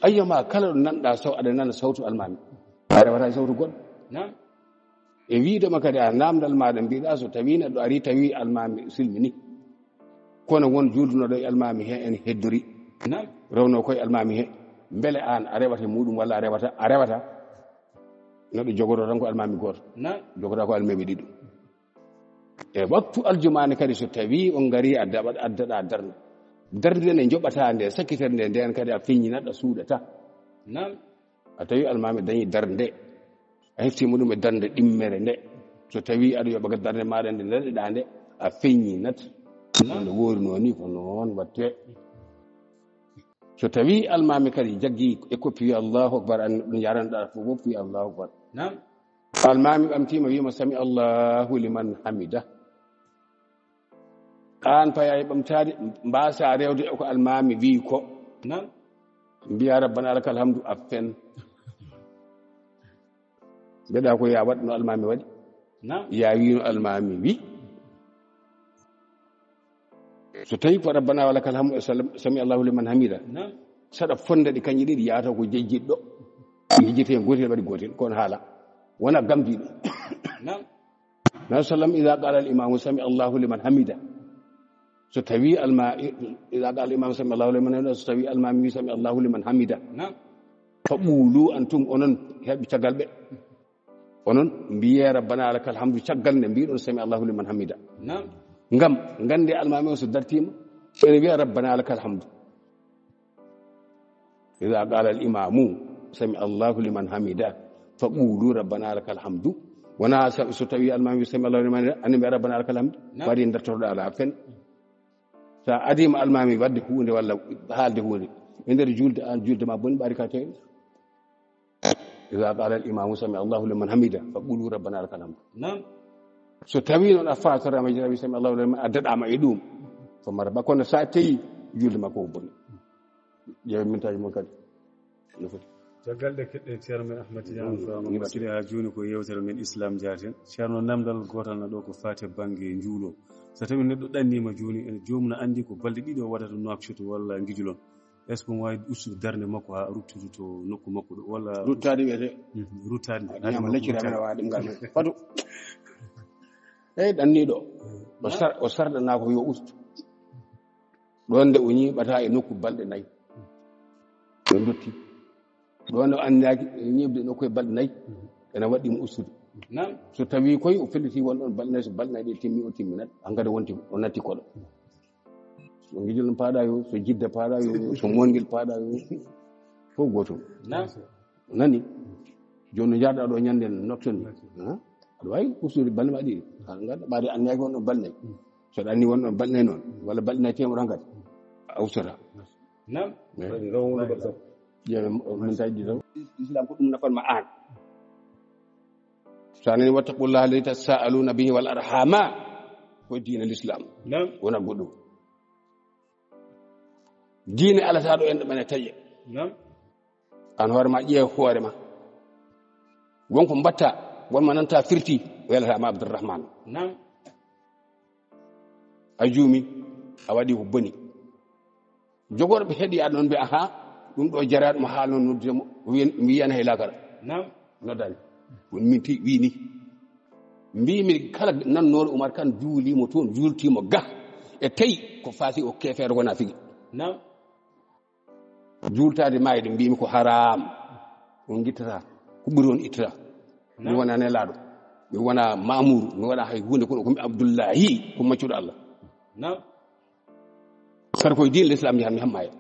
ayyama kala ɗo nanɗa aɗa nana sawtu almami a rewata sawtu goɗɗo e wiidema kadi a namdal maɗa mbiɗa so tawi neɗɗo ari tawi almami silmini kono won juldunoɗo e almami he en heddori rewno koye almami he beele an a rewata muɗum walla a rewata neɗɗo jogoto tan ko almami goto jogota ko almami ɗiɗo e waktu aljumani kadi so tawi on gari addaɗa darde nde joɓata nde sakkitere nde nden kadi a feññinaɗa suuɗata a tawi almami dañi darde nde a heftima ɗum e darde ɗimmere nde so tawi aɗa yoɓaga darde maɗa nde daɗeɗa nde a feññinat no woorino ni ko noon watte so tawi almami kadi jaggi e koppi wi allahu akbar an ɗum yaranɗa fof wi allahu akbar almami ɓamtima wima sami allahu liman hamida an paya e ɓamtade mbasa rewde e ko almami wi ko mbiya rabbana alaka alhamdu a fen mbeɗa ko ya waɗ no almami waɗi ya wino almami wi so tawi ko rabbana walaka alhamdu sami allahu liman hamida saɗa fonda ɗi kañƴi ɗiɗi yataw ko jejjiɗɗo jejjite gotel waɗi gotel kono haala wona gambiɗo nabi sallam ida qala al imamu sami allahu liman hamida so tawi ida qala al imamu sami allahu liman hamida so tawi almami wi sami allahu liman hamida fa ɓuulu antum onon heɓɓe caggal ɓe onon mbiye rabbana alaka alhamdu caggal nde mbiɗon sami allahu liman hamida ngam gande almami o so dartima ene wiya rabbana alaka alhamdu ida qala al imamu sami allahu liman hamida fa ɓuulu rabbana alaka alhamdu wona so tawi almami wi sami allahu liman hamida ani mbiya rabbana alaka alhamdu waɗi dartotoɗa ala fen sa adima almami wadde hunde walla haalde hunde e nder julde an julde ma boni ɓari ka tewe iza qala al imamu sami allahu liman hamida fa qulu rabbana lakal hamd so tawi noon a fatorama jarabi sami allahu liman a daɗama e ɗum fo maraba kono sa tawi julde makko ko boni ƴeewe mintaji mon kadi no foti caggal ɗe keɗɗen ceerno men ahmad tidiane fama basiri ha joni ko yewtere men islam jaten ceerno namdal gotal na ɗo ko fate banggue njuulo so tawi neɗɗo ɗannima joni ene jomum ne andi ko balɗe ɗiɗi o waɗata Nouakchott walla Guijulon est ce que mo wawi ustude darde makko ha ruttude to nokku makko ɗo walla ruttade wiyete ruttade ñama laccirama waɗi ngal fatu eyyi ɗanniɗo o sarɗana ko yo ustu ɗon nde o ñiɓata e nokku balɗe nayyi o dotti ɗon nde andaki ñiɓde nokku e balɗe nayyi ene waɗɗimo ustude so tawi koye o felliti wonɗon balɗe nayyi so balɗe nayyi ɗe timmi o timminat hankkadi wonti o natti koɗo so Guijol paaɗa yo so Jidda paaɗa yo so Mongel paaɗa yo fof gotum nani joni no jarɗa ɗo ñande nocton aɗa wawi ustude balɗe ma ɗiɗi gaɗa ɓaade anniyaki wonɗon balɗe nayyi soɗa anni wonɗon balɗe nayyi noon walla balɗe nayyi temedere hankkadi a ustata ƴeewe mintaji ɗi taw islam ko ɗum nafanma an so anani wattaqullaha alladhi tasaaluna bihi wal arhama ko diine l'islam wona goɗɗum diine alata ɗo en ɗo ɓene taƴe an hoorema ƴeew hoorema wonko mbatta wonma nanta firti welatama Abdourahmane a juumi a waɗi ko boni jogoɗo ɓe heeɗi aɗa noon mbiya aha ɗum ɗo jaraɗo mo haal noon noddudemo mi wiyana hay lakara noddani woni min ti wini mbimi kala nannoɗo Oumar Kane juulimo toon jultimo ga e tawi ko faati o kefere wona figi jultade mayde mbimi ko haram on guittata ko ɓuri on ittata mi wona nelaɗo mi wona mamoudou mi waɗa hay hunde kono komi Abdoullahi ko maccuɗo Allah kadi koye diine l'islam jahan mi hammaya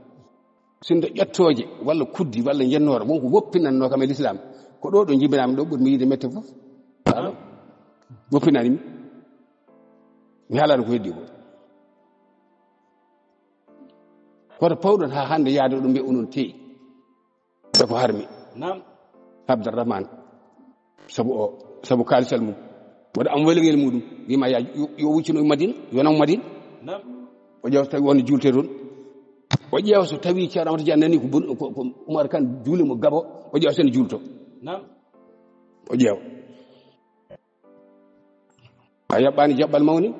sindo ƴettoje walla kuddi walla jennore wonko woppinanno kam e l'islam ko ɗo ɗo jibinami ɗo ɓuuri mi yiide mette fof woppinanimi mi haalano ko heddi ko koto pawɗon ha hande yaade ɗo mbiya onon teyi e ko harmi Abdourahmane sabu kalisal mum waɗa am waligel muɗum wima ya yo wuccino Madina yonamo Madina o ƴeewa so tawi wonde julte toon o ƴeewa so tawi ceerno Amadou Dia nani ko Oumar Kane juulimo Gabo o ƴeewa sene julto o ƴeewa a yaɓɓani jaɓɓal mawni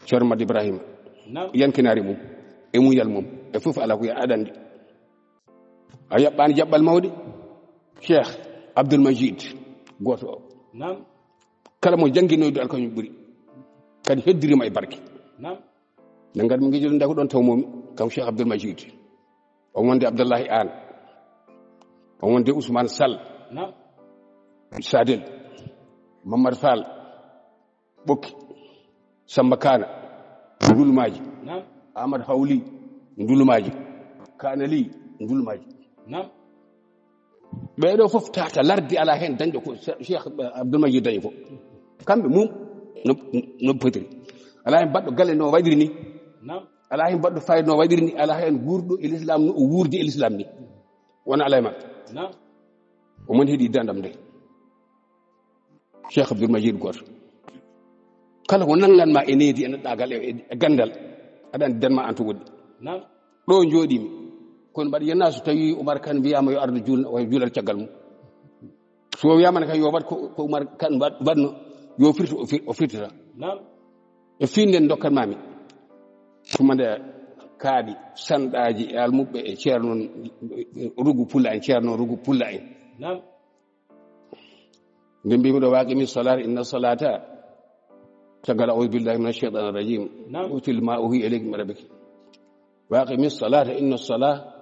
ceerno Madou Ibrahima yankinari mum e muñal mum e fof ala ko aɗande a yaɓɓani jaɓɓal mawde Cheikh Abdoul Majid goto o kala mo jangguinoyde alkañum ɓuuri kadi heddirima e barke nde gadi mi Guijol nda ko ɗon tawmomi kam Cheikh Abdoul Majid o wonde Abdoullahi Anne o wonde Ousmane Sall Sadel Mamadou Fall Ɓokki Samba Kana Ndulmaji Amadou Hawli Ndulmaji Kanali Ndulmaji ɓeɗo fof tata lardi ala hen dañɗo ko Cheikh Abdoul Majid dañi ko kamɓe mum no potiri ala hen mbaɗɗo galle no waɗiri ni ala hen mbaɗɗo fayida no waɗiri ni ala hen guurɗo e l'islam no o wuurdi e l'islam ni wona ala e maɓɓe omon heeɗi dandam nde Cheikh Abdoul Majid goto kala ko nanganma e needi e neɗɗagal e gandal aɗa andi danma an to woɗɗi ɗo jooɗimi kono mbaɗa yenna so tawi Oumar Kane wiyama yo ardu julna o juulal caggal mum so wiyamane kam yo waɗ ko Oumar Kane waɗno yo firtu o firtata e finden dokkanmami tumande kaaɗi sanɗaji e almuɓɓe e ceerno Rugu Pulla en ceerno Rugu Pulla en nde mbimi ɗo waqimi salata inna salata caggal a'udhu billahi minash shaitanir rajim util ma uhi ilaykum min rabbik waqimi salata inna salata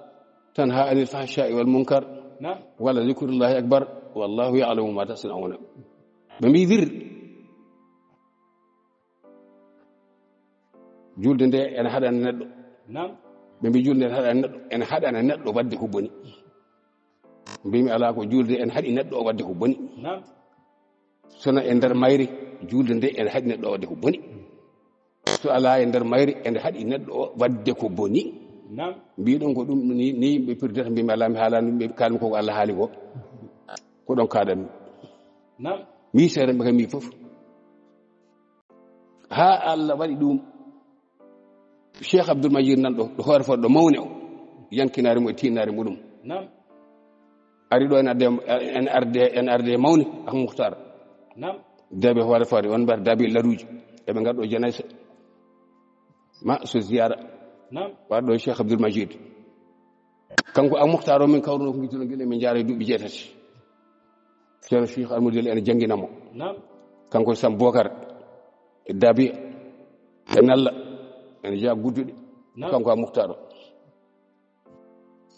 tanha anil fahsha'i wal munkar wala zikrullahi akbar wallahu ya'lamu ma tasna'una ɓe mbi wir julde nde ene haɗana neɗɗo ɓe mbi julde nde ene haɗana neɗɗo wadde ko boni mbimi ala ko julde ene haɗi neɗɗo o wadde ko boni sono e nder mayri julde nde ene haɗi neɗɗo o wadde ko boni so ala e nder mayri ende haɗi neɗɗo o wadde ko boni mbiɗon ko ɗum ni yimɓe pirdata mbimi ala mi haalani ɓe kalmi koko Allah haali ko ko ɗon kaɗanmi mi seeɗa kam mi fof ha Allah waɗi ɗum Cheikh Abdoul Majid nan ɗo hoore fodɗo mawne o yankinare mo e tinnare muɗum ari ɗo en arde mawne ak Mukhtar dabe hoore fode won mbar dabi laruji eɓe garɗo janaysa ma so ziyara waɗɗo Cheikh Abdoul Majid kanko ak Mukhtar o min kawruno ko gittuno guila min jaara e duuɓi 7 ceerno Cheikh Almudel ene jangginamo kanko Sam Bokar e dabi e nalla ene jeeya gudduɗe kanko ak Mukhtar o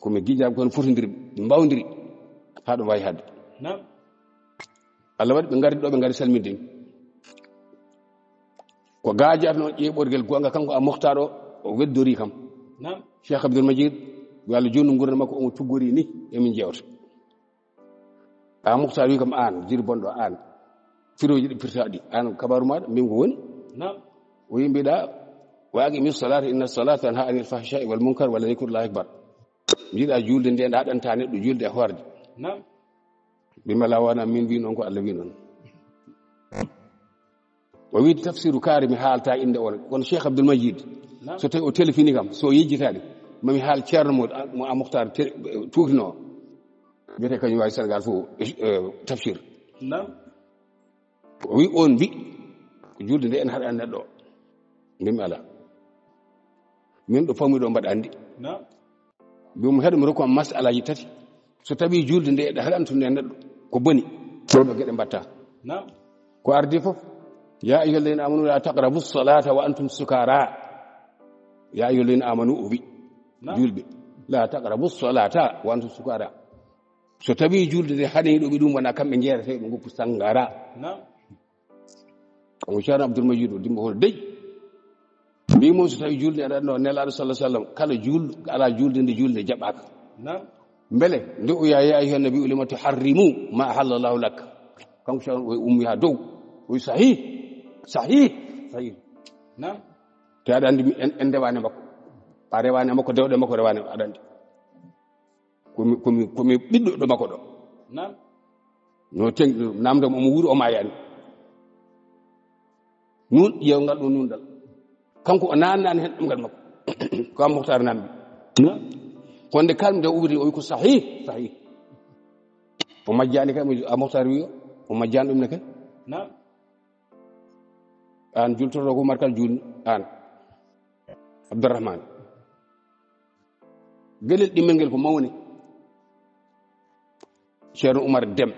komi giƴaɓe kono fotodiri mbawdiri ha ɗum wawi hadde Allah waɗi ɓe ngari ɗo ɓe ngari salminde mi ko gaajato noon ƴeeɓorgel gonga kanko ak Mukhtar o weddori kam Cheikh Abdoul Majid yo Allah joni gurdam makko omo tuggori ni emin jewta ak Mukhtar wi kam an jiri bonɗo an firoji ɗi pirtaɗi an kabaru maɗa min ko woni o wi mbiɗa wa aqimi salata inna salata tanha anil fahsha'i wal munkar wa la dhikrullahi akbar mbiɗa julde nde nde haɗanta neɗɗo julde e hoorde bimala wona min wi noon ko Allah wi noon o wiide tafsiru kaari mi haalta inde on kono Cheikh Abdoul Majid so tawi o téléphone kam so yejjitade mami haal ceerno mo ak Mukhtar tuutino wiyete kañum wawi Sénégal fof tafsir o wi on mbi ko julde nde en haɗa neɗɗo o mbimi ala min ɗo pammi ɗo mbaɗa andi mbimo heɗo mi rokku am masalaji 3 so tawi julde nde ɗe haɗantude neɗɗo ko boni ɗo geɗe mbatta ko ardi fof ya ayyuhalladhina amanu la taqrabu salata wa antum sukara ya ayyuhalladhina amanu o wi julɓe la taqrabu salata wa antum sukara so tawi julde nde haɗani ɗo ɓe ɗum wona kamɓe jeerete ɓe goppu sangara o ceerno Abdoul Majid o dimba hol deƴ mbimo so tawi julde aɗa anno nelaɗo sallah sallam kala julɗo ala julde nde julde jaɓaka beele nde o ya ayyuhan nabiyyu lima tuharrimu ma ahalla Allahu lak kanko ceerno o ummi ha dow o sahih te aɗa andi en ndewani makko a rewani makko dewɗe makko rewani aɗa andi komi ɓiɗɗo ɗo makko ɗo no tengi namdam omo wuuri o mayani nun ƴeew ngal ɗo nundal kanko o nannani hen ɗum ngal makko ko am Mukhtar namdi kono nde kalmi nde ubri o wi ko sahih o majjani kam am Mukhtar wi o majjani ɗum ne kay an jultoto ko markal julni an Abdourahmane gueɗel ɗimmel ngel ko mawni ceerno Oumar Deme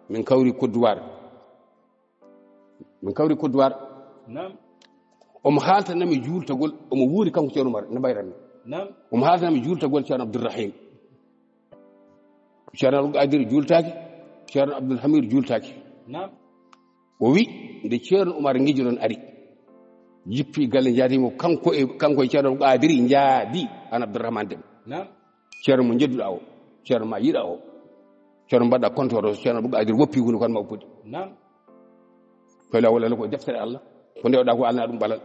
min kawri Kodduwar omo haaltanami juultagol omo wuuri kanko ceerno Oumar ne mbayranmi omo haaltanami juultagol ceerno Abdourahim ceerno Abdoul Qadir juultaki ceerno Abdoul Hamid juultaki o wi nde ceerno Oumar gijoɗon ari jippi galle jaatimo kanko e ceerno Abdoul Qadir jaadi an Abdourahmane Deme ceerno mo jedduɗa o ceerno ma yiɗa o ceerno mbaɗɗa compteur o ceerno Abdoul Qadir woppi hunde kono mawpude koye lawol Allah ko deftere Allah ko ndewɗa ko alana ɗum balal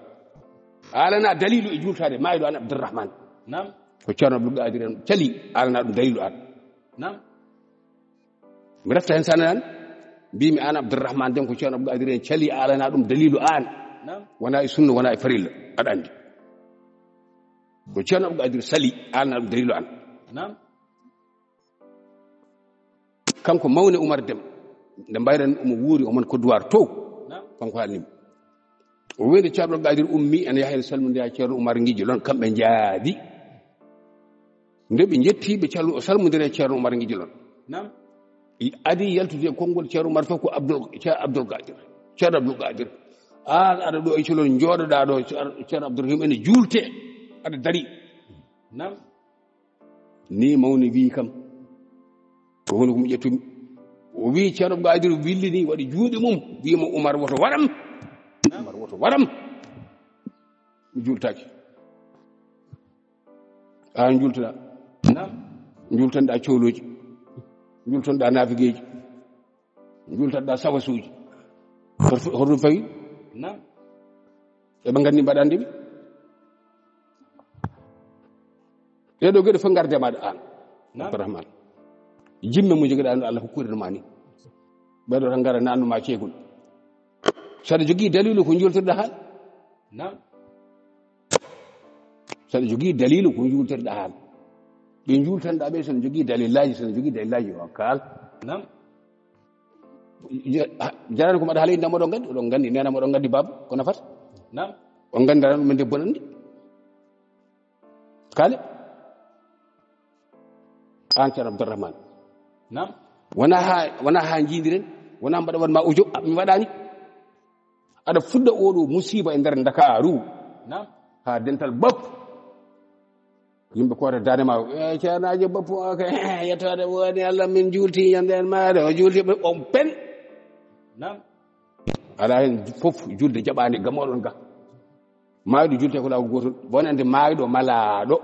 alana dalilu e jultade mayiɗo an Abdourahmane ko ceerno Abdoul Qadir en cali alana ɗum dalilu an mi refta hen sanan mbimi an Abdourahmane Deme ko ceerno Abdoul Qadir en cali alana ɗum dalilu an wona e sunna wona e farilla aɗa andi ko ceerno Abdoul Qadir sali alana ɗum dalilu an kanko mawne Oumar Deme nde mbayran omo wuuri omon Kodduwar to kanko haalnimi o wiyde ceerno Abdoul Qadir ummi ene yaha ene salmodira ceerno Oumar Guijolon kamɓe jaadi nde ɓe jettiɓe o salmodira e ceerno Oumar Guijolon adi yaltude konngol ceerno Oumar fof ko Abdoul Qadir ceerno Abdoul Qadir an aɗa ɗo e colon jooɗoɗa ɗo ceerno Abdourahim ene juulte aɗa dari ni mawni wi kam ko woni komi ƴettumi o wi ceerno Abdoul Qadir willini waɗi juuɗe mum wimo Oumar woto waɗam mi jultaki an jultoɗa jultanɗa cooloji jultanɗa nafigueji jultanɗa sawasuji hoɗum fawi e ɓe ganndi mbaɗandi ɓe ɗeɗo geɗe fof garde maɗa an abdourahmane jimme mo joguiɗa no Allah hokkurinoma ni ɓeɗo tan gara nannuma ceegol saɗa jogii dalilu ko jultirɗa haal saɗa jogii dalilu ko jultirɗa haal ɓe jultanɗa ɓe sono jogii dalillaji o kaal jarani ko maɗa haala indam oɗon gandi oɗon gandi nenam oɗon gandi baba ko nafata on gandara ɗumen debbo nanndi kaale an ceerno abdourahmane wona ha jiidiren wona mbaɗa wanma ujo mi waɗani aɗa fuɗɗa oɗo musiba e nder Dakaru ha dental bappu yimɓe koota danema ceernajo bappu o ka yettode woni Allah min julti yande en maɗa o julti on pen ala hen fof julde jaɓande gamoɗon ga maayɗo julte ko lawol gotol wonande maayɗo malaɗo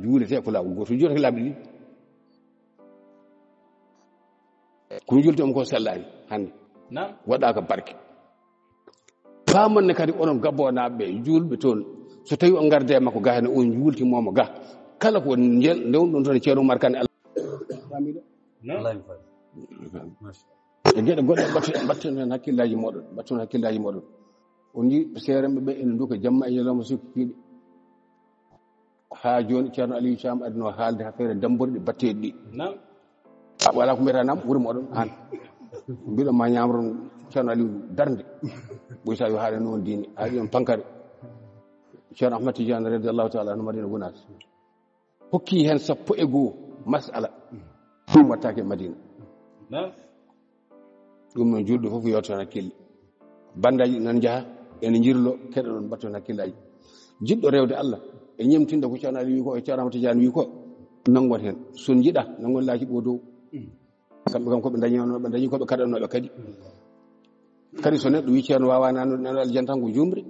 juulete ko lawol gotol julete ko laabi ɗiɗi komi julti on ko sellani hande waɗaka barke pamonne kadi onon gabbonaɓeɓe julɓe toon so tawi on garde e makko ga hene on jultimomo ga kala ko ndewɗon toon ceerno Oumar Kane e gueɗe goɗɗe batten hen hakkillaji moɗon on ji seeremɓe ɓe ene duka jamma e ñalawma sukkiɗe ha joni ceerno Aliou Thiam adino haalde ha feere damborɗi batteɗi ɗi wala ko mbiyata nam wuuro moɗon an mbiɗo ma ñamron ceerno Aliou darde ɓoyta yo haɗe noon dini haɗi on pankare ceerno Ahmad Tidiane radiallahu taala anu Madina Gounass hokki hen 12 masala ɗum wattake Madina ɗum noon julɗo fof yewtan hakkille bandaji nan jaaha ene jirlo keɗa ɗon batton hakkillaji jiɗɗo rewde Allah e ñemtinde ko ceerno Ali wi ko e ceerno Ahmad Tidiane wi ko nangon hen son jiɗa nangon laaci ɓo dow kamɓe kam koɓe dañi koɓe kaɗanoɓe kadi so neɗɗo wi ceerno wawa nano aljanna tan ko jumri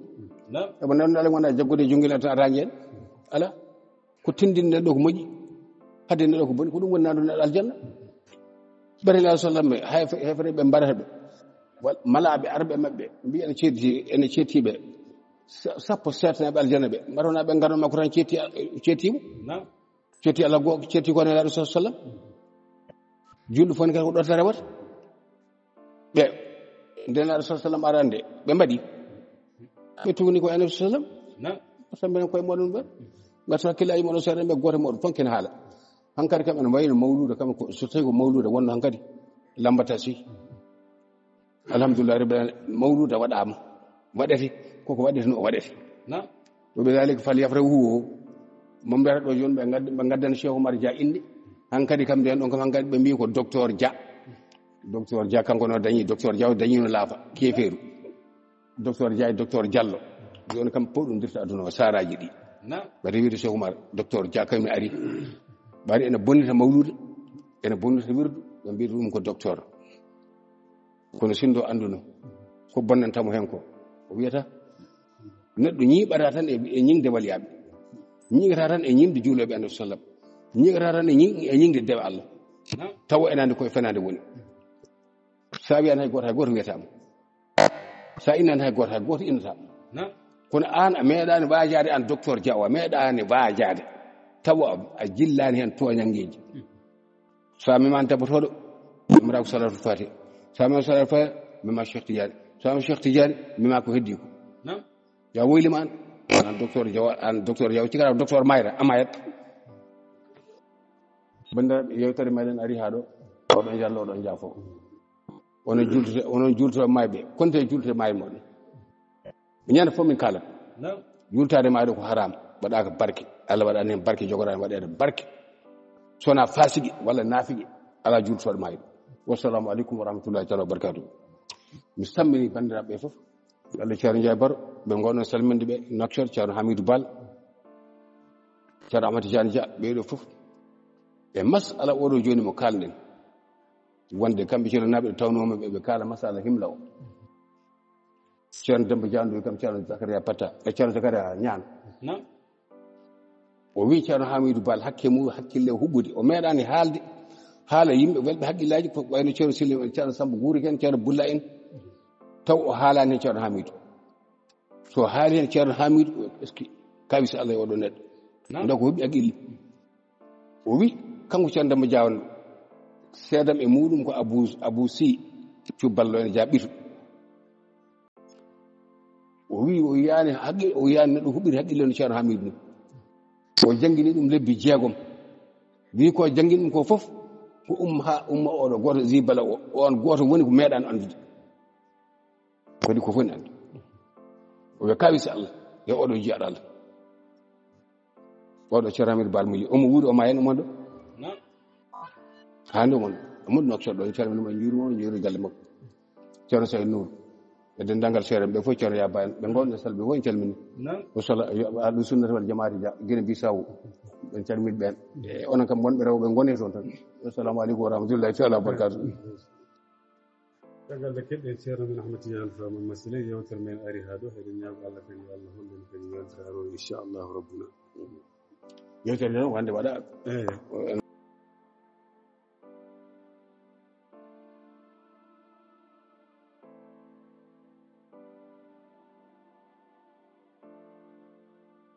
eɓe nanɗale gonɗa jaggude e jonguel tan ataji hen ala ko tindinde neɗɗo ko moƴƴi hadde neɗɗo ko boni ko ɗum woni nano neɗɗo aljanna barila sallam hefre ɓe mbarata ɓe malaɓe arɓe maɓɓe mbi ene cettiɓe sappo setanaɓe aljanna ɓe mbaɗonaɓe garon makko tan cettimo cetti Allah goo cetti ko nelaɗo sa sallam julɗo foni kadi ko ɗotta rewata ɓe ndenaɗo sa sallam arande ɓe mbaɗi ɓe tugni ko ene sallam sambene koye moɗon ɓe gatta hakkillaji moɗon seeɗa ɓe goto moɗon fonken haala hankkadi kam ene wayno mawlude kam so tawi ko mawlude wonno hankkadi lambata si alhamdulillah rabbil alamin mawlude waɗama waɗete koko waɗete no waɗete ɓe dalika fal yafra huwo mo mbiyata ɗo joni ɓe gaddana Cheikh Oumar Dia inde hankkadi kam nden ɗon kam hankkadi ɓe mbi ko docteur Dia kanko no dañi docteur Dia o dañino laafa kefeeru docteur Dia e docteur Diallo joni kam poɗum dirta aduna o saraji ɗi ɓe rewide Cheikh Oumar docteur Dia kaymi ari ɓari ene bonnita mawlude ene bonnita wirdu ɓe mbiyata ɗum ko docteur kono sindo anduno ko bonnantamo hen ko o wiyata neɗɗo ñiiɓata tan e ñingde waliyaɓe ñiigata tan e ñingde juuloɓe annabi sallam ñiigata tan e ñingde dewe Allah tawa enande koye fenade woni sa wiyani hay goto wiyatama sa innani hay goto innatama kono an a meeɗani wajade an docteur Dia o a meeɗani wajade tawa a jillani hen toñangueji sa mimani dabotoɗo mimata ko salatul fatiha sa mima salatul fatiha mima Cheikh Tidiane sa mima Cheikh Tidiane mima ko heddi ko ya woylima an docteur Dia o cikata docteur Mayra amayat bandiraɓe yewtere meɗen ari ha ɗo oɗon jallo oɗon jaafo onon jultoɓe mayɓe konte jultoɓe mayi moɗon ñande fof min kalat jultade maɗo ko haram waɗaka barke Allah waɗani hen barke jogoɗani waɗede barke sona fasigi walla nafigi ala jultoɗo mayi wassalamu aleykum wa rahmatullahi taala wa barakatuh mi sammini bandiraɓe foof Allah ceerno Ndiaye Baro ɓe gonɗon salminde ɓe Nouakchott ceerno Hamidou Bal ceerno Ahmad Tidiane Dia ɓeɗo foof e masala oɗo joni mo kalɗen wonde kamɓe ceernonaɓe ɗo tawnomaɓe ɓe kaala masala himla o ceerno Demba Diandoy kam ceerno Zakaria Patta e ceerno Zakaria Ñaan o wi ceerno Hamidou Bal hakkille huɓɓude o meeɗani haalde haala yimɓe welɓe haqqillaji ko wayno ceerno Silima ceerno Samba Guuri ken ceerno Bulla en taw o haalani hen ceerno Hamidou so haali hen ceerno Hamidou est ce que kawisi Allah e oɗo neɗɗo nda ko huɓɓi haqqille o wi kanko ceerno Demba Diawane seedam e muɗum ko abou sy cubballo ene jaɓɓito o wi o yiyani haqqille o yiyani neɗɗo huɓɓiri haqqille no ceerno Hamidou ni o jangguini ɗum lebbi 6 wi ko jangguini ɗum ko foof ko umma oɗo goto zibala o on goto woni ko meeɗano andude kadi ko foni ande o wi kawisi Allah yo oɗo jiyaɗo Allah oɗo ceerno Hamidou Bal Mouli omo wuuri o ma hen omondo hande omondo nokta ɗo ceerno ɗum en juurima on juuri galle makko ceerno Saydou Nour e dendagal seereɓe ɓe fof ceerno Yaba en ɓe gonɗo sall ɓe fof en calmini o sala ahlu sunnati wal jamaati Guinée Bissau en calmini ɓen e onon kam wonɓe rewɓe gone toon tan assalamu aleykum wa rahmatullahi taala wa barakatuh caggal nde keɗɗen ceerno men Ahmad Tidiane Fama Massilé yewtere men ari ha ɗo eɗen ñaago Allah kadi yo Allah hollen kadi yewtere aro inchallahu rabbuna yewtere nde noon wande waɗa